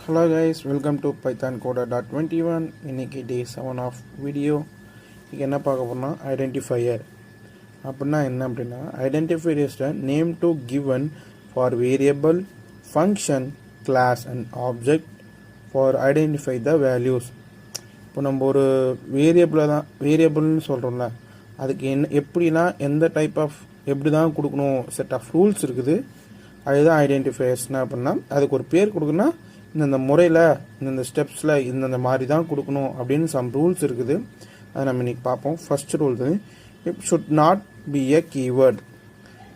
Hello guys, welcome to pythoncoder.21. இன்னைக்கு day 7 of video. இங்க என்ன பார்க்க போறோம்னா identifier. அப்படினா என்ன அப்படினா identifier is the name to given for variable, function, class and object for identify the values. இப்போ நம்ம ஒரு வேரியபிள்னு சொல்றோம்ல, அதுக்கு எப்படினா எந்த டைப் ஆஃப் எப்படி தான் கொடுக்கணும் செட் ஆஃப் ரூல்ஸ் இருக்குது. அதுதான் ஐடென்டிஃபையர்ஸ்னா அப்படின்னா அதுக்கு ஒரு பேர் கொடுக்கணும்னா இந்த முறையில் இந்த ஸ்டெப்ஸில் இந்த மாதிரி தான் கொடுக்கணும் அப்படின்னு சம் ரூல்ஸ் இருக்குது. அதை நம்ம இன்றைக்கி பார்ப்போம். ஃபர்ஸ்ட் ரூல் வந்து it should not be a keyword.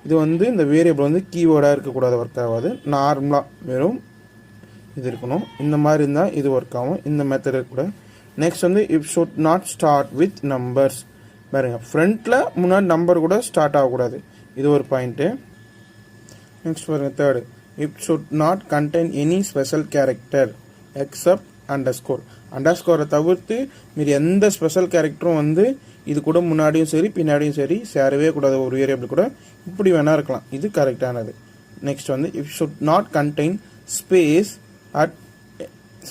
இது வந்து இந்த வேரியபிள் வந்து கீவேர்டாக இருக்கக்கூடாது, ஒர்க் ஆகாது. நார்மலாக வெறும் இது இருக்கணும். இந்த மாதிரி இருந்தால் இது ஒர்க் ஆகும். இந்த மெத்தட் இருக்கக்கூடாது. நெக்ஸ்ட் வந்து it should not start with numbers. பாருங்க, ஃப்ரண்ட்டில் முன்னாடி நம்பர் கூட ஸ்டார்ட் ஆகக்கூடாது. இது ஒரு பாயிண்ட்டு. நெக்ஸ்ட் பாருங்க, third it should not contain any special character except underscore. அண்டர்ஸ்கோரை தவிர்த்து மீறி எந்த ஸ்பெஷல் கேரக்டரும் வந்து இது கூட முன்னாடியும் சரி பின்னாடியும் சரி சேரவே கூடாது. ஒரு வேரியபிள் கூட இப்படி வேணா இருக்கலாம். இது கரெக்டானது. நெக்ஸ்ட் வந்து it should not contain space at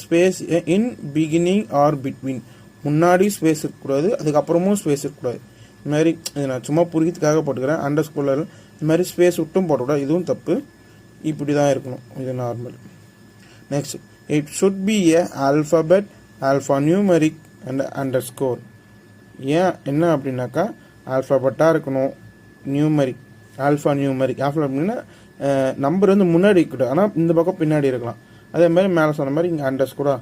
space in beginning or between. முன்னாடி ஸ்பேஸ் இருக்கக்கூடாது, அதுக்கப்புறமும் ஸ்பேஸ் இருக்கக்கூடாது. இந்த மாதிரி நான் சும்மா புரிகிறதுக்காக போட்டுக்கிறேன். அண்டர்ஸ்கோரில் இந்த மாதிரி ஸ்பேஸ் விட்டும் போடக்கூடாது. இதுவும் தப்பு. இப்படி தான் இருக்கணும். இது normal. Next it should B A alphabet, alpha numeric and underscore. ஏன் என்ன அப்படின்னாக்கா ஆல்ஃபபெட்டாக இருக்கணும். Numeric, alpha numeric. ஆல்ஃபா அப்படின்னா நம்பர் வந்து முன்னாடி இருக்கட்டும், ஆனால் இந்த பக்கம் பின்னாடி இருக்கலாம். அதே மாதிரி மேலே சொன்ன மாதிரி இங்கே அண்டர்ஸ்கோரா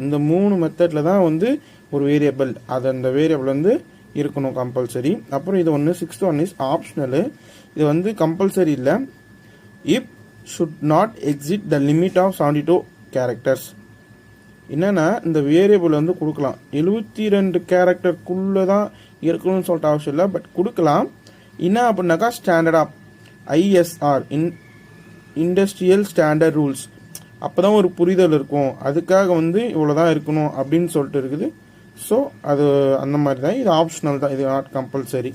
இந்த 3 மெத்தடில் தான் வந்து ஒரு வேரியபிள் அது அந்த வேரியபிள் வந்து இருக்கணும் கம்பல்சரி. அப்புறம் இது ஒன்று 6th ஒன் இஸ் ஆப்ஷனலு. இது வந்து கம்பல்சரி இல்லை. It should not exceed the limit of 72 characters. என்னன்னா இந்த வேரியபிள் வந்து கொடுக்கலாம் 72 கேரக்டருக்குள்ளே தான் இருக்கணும்னு சொல்லிட்டு அவசியம் இல்லை, பட் கொடுக்கலாம். என்ன அப்படின்னாக்கா standard of ISR industrial standard rules, அப்போ தான் ஒரு புரிதல் இருக்கும். அதுக்காக வந்து இவ்வளோ தான் இருக்கணும் அப்படின்னு சொல்லிட்டு இருக்குது. ஸோ அது அந்த மாதிரி தான். இது ஆப்ஷனல் தான், இது நாட் கம்பல்சரி.